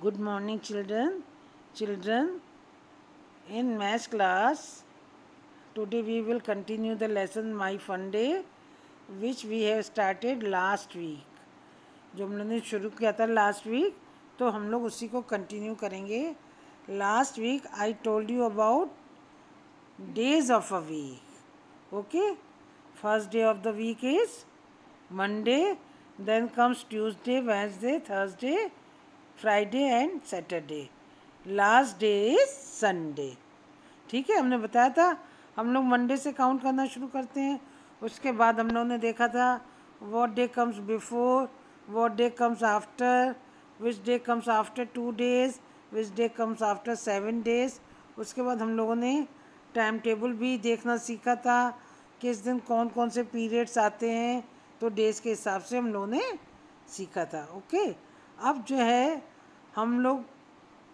Good morning, children. Children, in math class, today we will continue the lesson My Fun Day, which we have started last week. जो हम लोगों ने शुरू किया था last week, तो हम लोग उसी को कंटिन्यू करेंगे. Last week I told you about days of a week. Okay, first day of the week is Monday, then comes Tuesday, Wednesday, Thursday, Friday and Saturday. Last day is Sunday. ठीक है, हमने बताया था हम लोग Monday से count करना शुरू करते हैं. उसके बाद हम लोगों ने देखा था what day comes before, what day comes after, which day comes after 2 days, which day comes after 7 days. उसके बाद हम लोगों ने टाइम टेबल भी देखना सीखा था, किस दिन कौन कौन से पीरियड्स आते हैं, तो डेज़ के हिसाब से हम लोगों ने सीखा था. ओके, अब जो है हम लोग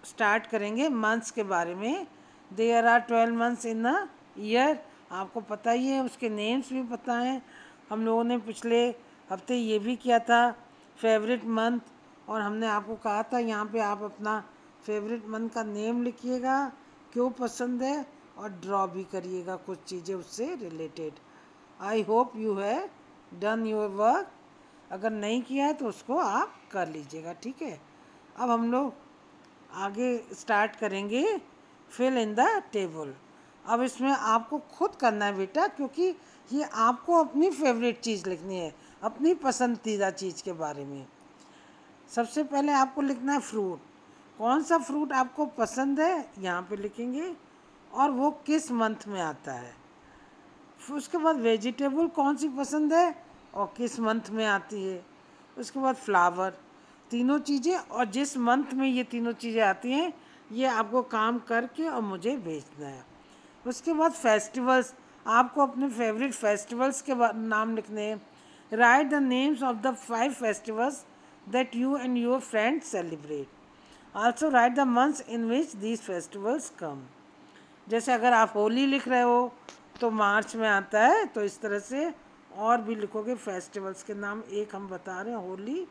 स्टार्ट करेंगे मंथ्स के बारे में. There are 12 months in a year. आपको पता ही है, उसके नेम्स भी पता हैं. हम लोगों ने पिछले हफ्ते ये भी किया था फेवरेट मंथ, और हमने आपको कहा था यहाँ पे आप अपना फेवरेट मंथ का नेम लिखिएगा, क्यों पसंद है, और ड्रॉ भी करिएगा कुछ चीज़ें उससे रिलेटेड. आई होप यू है डन योर वर्क. अगर नहीं किया है तो उसको आप कर लीजिएगा. ठीक है, अब हम लोग आगे स्टार्ट करेंगे फिल इन द टेबल. अब इसमें आपको खुद करना है बेटा, क्योंकि ये आपको अपनी फेवरेट चीज़ लिखनी है, अपनी पसंदीदा चीज़ के बारे में. सबसे पहले आपको लिखना है फ्रूट. कौन सा फ्रूट आपको पसंद है यहाँ पे लिखेंगे, और वो किस मंथ में आता है. फिर उसके बाद वेजिटेबल कौन सी पसंद है और किस मंथ में आती है. उसके बाद फ्लावर. तीनों चीज़ें, और जिस मंथ में ये तीनों चीज़ें आती हैं ये आपको काम करके और मुझे भेजना है. उसके बाद फेस्टिवल्स, आपको अपने फेवरेट फेस्टिवल्स के नाम लिखने हैं. Write the names of the 5 festivals that you and your friends celebrate. Also write the months in which these festivals come. जैसे अगर आप होली लिख रहे हो तो मार्च में आता है, तो इस तरह से और भी लिखोगे फेस्टिवल्स के नाम. एक हम बता रहे हैं, होली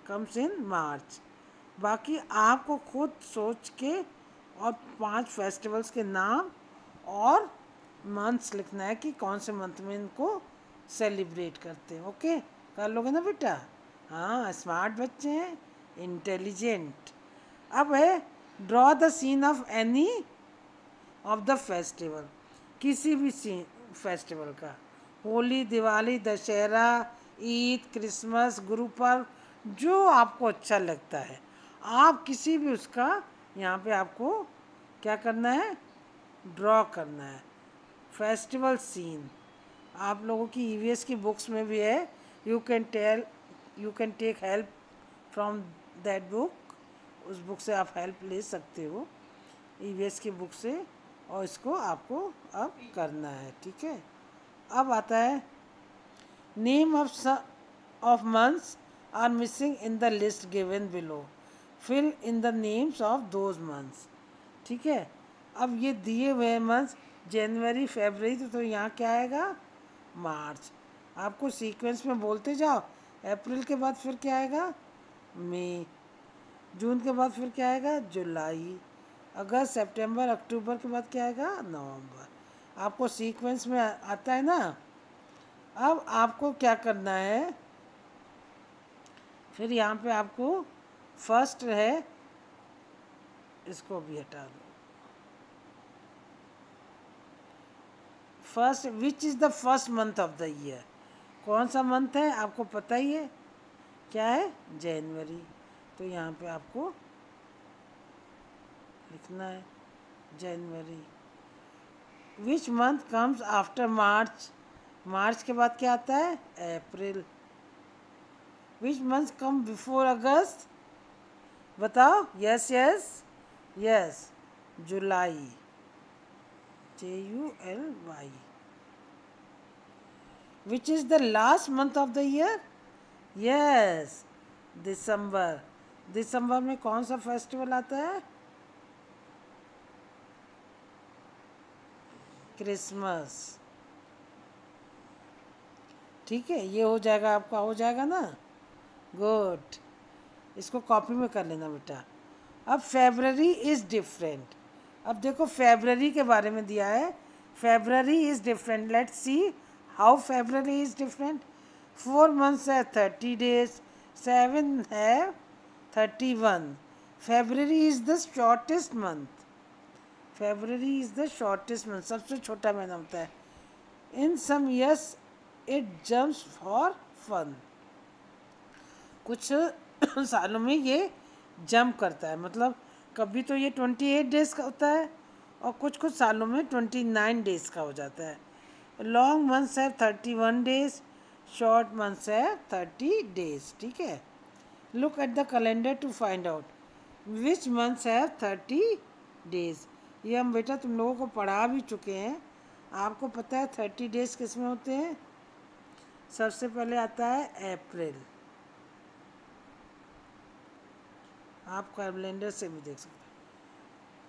कम्स इन मार्च. बाकी आपको खुद सोच के और 5 फेस्टिवल्स के नाम और मंथ्स लिखना है कि कौन से मंथ में इनको सेलिब्रेट करते हैं. ओके, कर लोगे ना बेटा. हाँ, स्मार्ट बच्चे हैं, इंटेलिजेंट. अब है draw the scene of any of the festival. किसी भी सीन फेस्टिवल का, होली, दिवाली, दशहरा, ईद, क्रिसमस, गुरु पर्व, जो आपको अच्छा लगता है आप किसी भी उसका यहाँ पे आपको क्या करना है, ड्रॉ करना है. फेस्टिवल सीन आप लोगों की ईवीएस की बुक्स में भी है. You can take help from that book. उस बुक से आप हेल्प ले सकते हो, ईवीएस की बुक से, और इसको आपको अब करना है. ठीक है, अब आता है name of months are missing in the list given below. Fill in the names of those months. ठीक है, अब ये दिए हुए मंथ्स जनवरी, फरवरी, तो यहाँ क्या आएगा, मार्च. आपको सीक्वेंस में बोलते जाओ. अप्रैल के बाद फिर क्या आएगा, मई. जून के बाद फिर क्या आएगा, जुलाई. अगस्त, सितंबर, अक्टूबर के बाद क्या आएगा, नवंबर. आपको सीक्वेंस में आता है ना. अब आपको क्या करना है, फिर यहाँ पे आपको फर्स्ट है, इसको भी हटा दो. First, which is the first month of the year. कौन सा मंथ है आपको पता ही है, क्या है, जनवरी. तो यहाँ पे आपको लिखना है जनवरी. Which month comes after March. March के बाद क्या आता है, अप्रैल. विच मंथ कम बिफोर अगस्त, बताओ. Yes yes yes, July. JULY. Which is the last month of the year? Yes, दिसंबर. दिसंबर में कौन सा फेस्टिवल आता है, क्रिसमस. ठीक है, ये हो जाएगा, आपका हो जाएगा ना. गुड, इसको कॉपी में कर लेना बेटा. अब फेबररी इज़ डिफरेंट। अब देखो फेबररी के बारे में दिया है, February is different. Let's see how February is different. 4 months है 30 days, 7 है 31। February is the shortest month. February is the shortest month, सबसे छोटा महीना होता है। In some years it jumps for fun. कुछ सालों में ये जंप करता है, मतलब कभी तो ये 28 डेज़ का होता है और कुछ कुछ सालों में 29 डेज़ का हो जाता है। लॉन्ग मंथ्स है 31 डेज, शॉर्ट मंथ्स है 30 डेज। ठीक है, look at the calendar to find out which months है 30 डेज। ये हम बेटा तुम लोगों को पढ़ा भी चुके हैं, आपको पता है 30 डेज किस में होते हैं। सबसे पहले आता है अप्रैल, आप कैलेंडर से भी देख सकते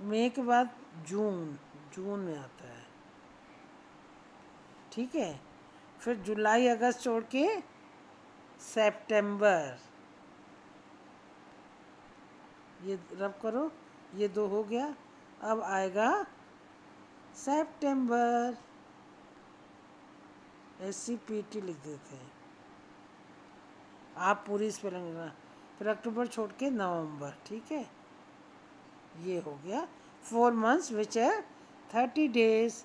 हैं। मई के बाद जून, जून में आता है। ठीक है, फिर जुलाई अगस्त छोड़ के सितंबर, ये रब करो, ये 2 हो गया। अब आएगा सितंबर, SCPT लिख देते हैं, आप पूरी स्पेलिंग लिखना। फिर अक्टूबर छोड़ के नवंबर। ठीक है, ये हो गया 4 months विच है 30 डेज।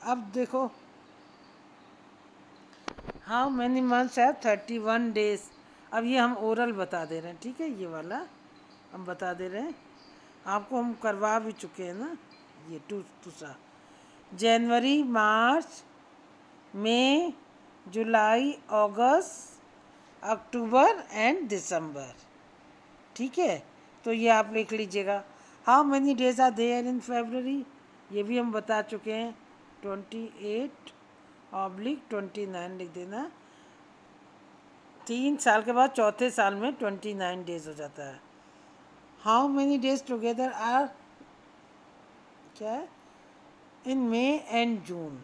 अब देखो हाउ मैनी मंथ्स है 31 डेज। अब ये हम ओरल बता दे रहे हैं, ठीक है, ये वाला हम बता दे रहे हैं, आपको हम करवा भी चुके हैं ना। ये दूसरा जनवरी, मार्च, मई, जुलाई, अगस्त, अक्टूबर एंड दिसंबर। ठीक है, तो ये आप लिख लीजिएगा। How many days are there in February, ये भी हम बता चुके हैं, 28/29 लिख देना। 3 साल के बाद चौथे साल में 29 डेज हो जाता है। How many days together are, क्या है, इन मई एंड जून।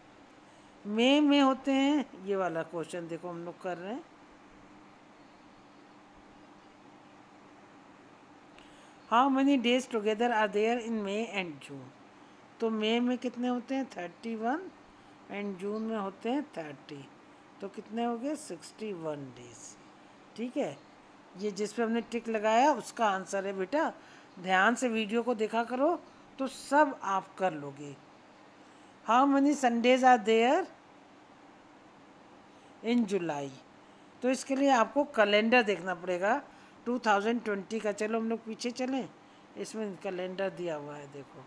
मई में होते हैं, ये वाला क्वेश्चन देखो हम लोग कर रहे हैं। How many days together are there in May and June. तो मई में कितने होते हैं 31 एंड जून में होते हैं 30, तो कितने हो गए 61 डेज। ठीक है, ये जिस पे हमने टिक लगाया उसका आंसर है बेटा। ध्यान से वीडियो को देखा करो तो सब आप कर लोगे। How many Sundays are there in July, तो इसके लिए आपको कैलेंडर देखना पड़ेगा 2020 का। चलो हम लोग पीछे चलें, इसमें कैलेंडर दिया हुआ है, देखो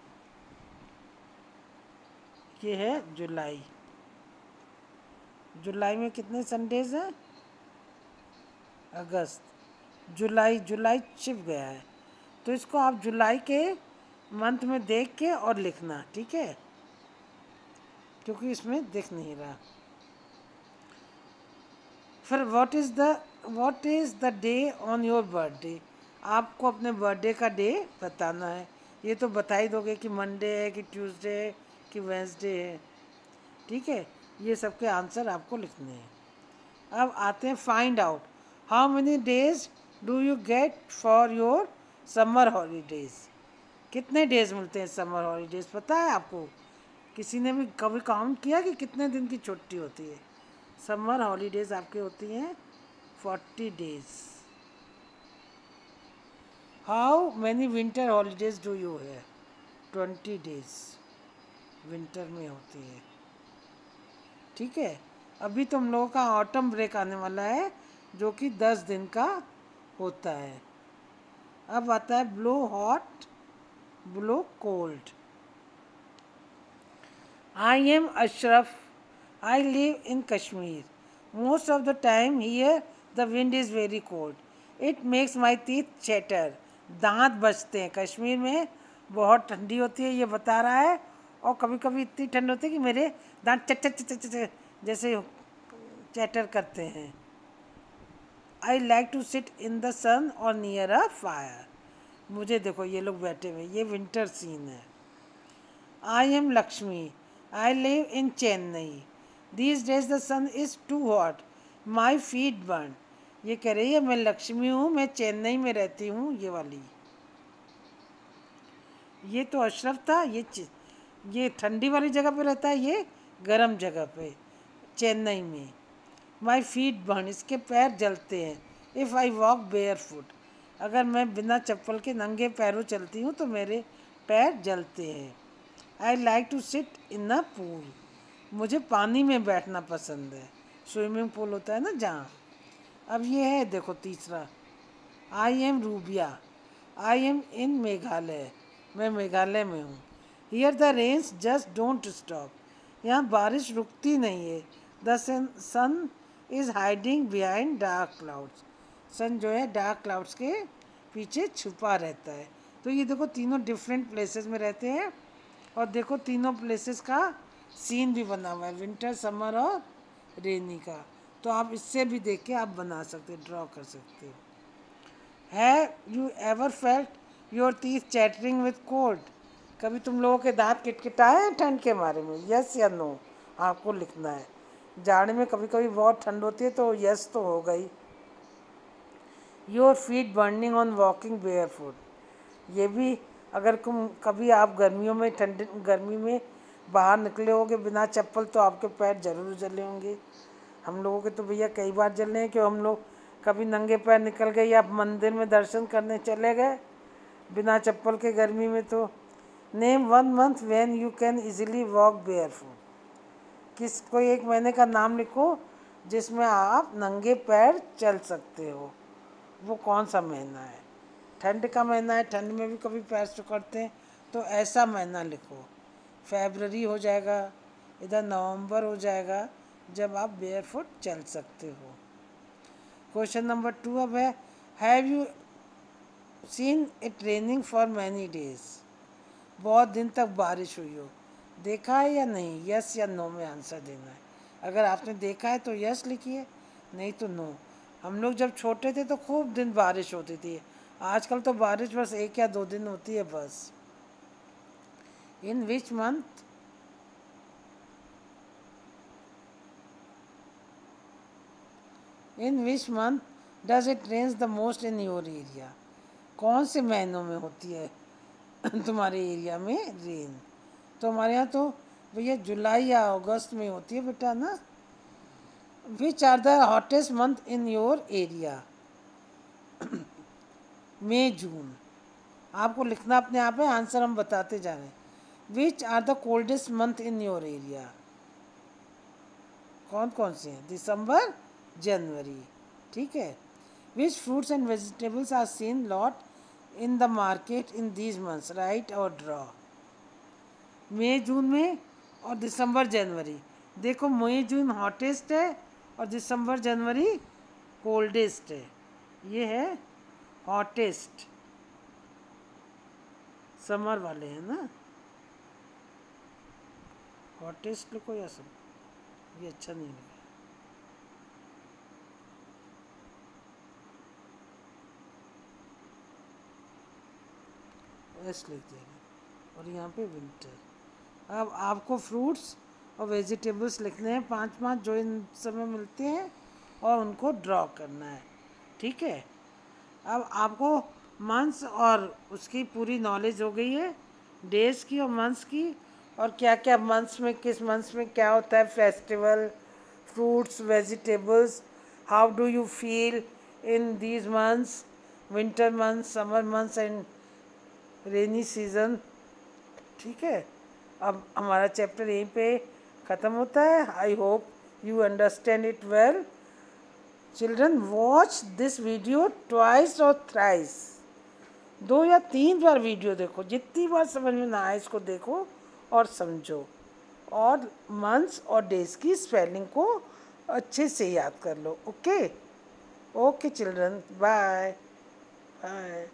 ये है जुलाई। जुलाई में कितने संडेज हैं, अगस्त, जुलाई, जुलाई छिप गया है, तो इसको आप जुलाई के मंथ में देख के और लिखना। ठीक है, क्योंकि इसमें दिख नहीं रहा। फिर what is the day on your birthday, आपको अपने बर्थडे का डे बताना है। ये तो बता ही दोगे कि मंडे है कि ट्यूसडे है कि वेंसडे है। ठीक है, ये सब के आंसर आपको लिखने हैं। अब आते हैं find out how many days do you get for your summer holidays. कितने डेज मिलते हैं समर हॉलीडेज, पता है आपको? किसी ने भी कभी काउंट किया कि कितने दिन की छुट्टी होती है? समर हॉलीडेज आपके होती हैं 40 days. How many winter holidays do you है, 20 डेज विंटर में होती है। ठीक है, अभी तो हम लोगों का ऑटम ब्रेक आने वाला है जो कि 10 दिन का होता है। अब आता है blow hot, blow cold. I am Ashraf, I live in Kashmir. Most of the time here the wind is very cold, it makes my teeth chatter. दांत बजते हैं, कश्मीर में बहुत ठंडी होती है ये बता रहा है, और कभी कभी इतनी ठंड होती है कि मेरे दांत चट चट चट चट जैसे चैटर करते हैं। I like to sit in the sun और नियर अ फायर। मुझे देखो ये लोग बैठे हुए, ये विंटर सीन है। I am Lakshmi, I live in Chennai. These days the sun is too hot, my feet burn. ये कह रही है मैं लक्ष्मी हूँ, मैं चेन्नई में रहती हूँ, ये वाली। ये तो अशरफ था, ये ठंडी वाली जगह पे रहता है, ये गर्म जगह पे चेन्नई में। माई फीट बर्न, इसके पैर जलते हैं। If I walk bear foot, अगर मैं बिना चप्पल के नंगे पैरों चलती हूँ तो मेरे पैर जलते हैं। I like to sit in a pool, मुझे पानी में बैठना पसंद है। स्विमिंग पूल होता है ना जहाँ। अब ये है देखो तीसरा, I am Rubiya, I am in Meghalaya, मैं मेघालय में हूँ। Here the rains just don't stop, यहाँ बारिश रुकती नहीं है। The sun is hiding behind dark clouds, sun जो है डार्क क्लाउड्स के पीछे छुपा रहता है। तो ये देखो तीनों डिफरेंट प्लेसेस में रहते हैं, और देखो तीनों प्लेसेस का सीन भी बना हुआ है, विंटर, समर और रेनी का। तो आप इससे भी देख के आप बना सकते, ड्रॉ कर सकते हो। Have you ever felt your teeth chattering with cold, कभी तुम लोगों के दांत किटकिटाए हैं ठंड के बारे में? यस या नो आपको लिखना है। जाड़े में कभी कभी बहुत ठंड होती है तो यस तो हो गई। Your feet burning on walking bear foot, ये भी अगर तुम कभी आप गर्मियों में गर्मी में बाहर निकले होगे बिना चप्पल तो आपके पैर जरूर जले होंगे। हम लोगों के तो भैया कई बार जले हैं कि हम लोग कभी नंगे पैर निकल गए या मंदिर में दर्शन करने चले गए बिना चप्पल के गर्मी में। तो name one month when you can easily walk bear foot, कोई एक महीने का नाम लिखो जिसमें आप नंगे पैर चल सकते हो। वो कौन सा महीना है? ठंड का महीना है, ठंड में भी कभी पैर सिकुड़ते हैं तो ऐसा महीना लिखो। फरवरी हो जाएगा, इधर नवंबर हो जाएगा जब आप बेयर फुट चल सकते हो। क्वेश्चन नंबर 2 अब है, have you seen it raining for many days, बहुत दिन तक बारिश हुई हो, देखा है या नहीं? यस या नो में आंसर देना है। अगर आपने देखा है तो यस लिखिए, नहीं तो नो। हम लोग जब छोटे थे तो खूब दिन बारिश होती थी, आजकल तो बारिश बस 1 या 2 दिन होती है बस। In which month does it rains the most in your area, कौन से महीनों में होती है तुम्हारे एरिया में रेन? तो हमारे यहाँ तो भैया जुलाई या अगस्त में होती है बेटा ना। Which are the hottest month in your area? मई जून, आपको लिखना अपने आप है, आंसर हम बताते जा रहे हैं। Which are the coldest month in your area? कौन कौन से हैं? दिसंबर, जनवरी, ठीक है। Which fruits and vegetables are seen lot in the market in these months, write और ड्रॉ। मई जून में और दिसंबर जनवरी, देखो मई जून हॉटेस्ट है और दिसंबर जनवरी कोल्डेस्ट है। ये है हॉटेस्ट, समर वाले हैं ना। हॉटेस्ट लिखो या सब, ये अच्छा नहीं लगा। एस लिख देंगे और यहाँ पे विंटर। अब आपको फ्रूट्स और वेजिटेबल्स लिखने हैं 5-5 जो इन समय मिलते हैं और उनको ड्रॉ करना है, ठीक है। अब आपको मंथ्स और उसकी पूरी नॉलेज हो गई है, डेज की और मंथ्स की, और क्या क्या मंथ्स में किस मंथ्स में क्या होता है, festival, fruits, vegetables, how do you feel in these months, winter months, summer months and rainy season, ठीक है। अब हमारा चैप्टर यहीं पे ख़त्म होता है। I hope you understand it well. Children watch this video twice और थ्राइस, 2 या 3 बार वीडियो देखो, जितनी बार समझ में ना आए इसको देखो और समझो, और मंथ्स और डेज की स्पेलिंग को अच्छे से याद कर लो। Okay okay children, bye bye.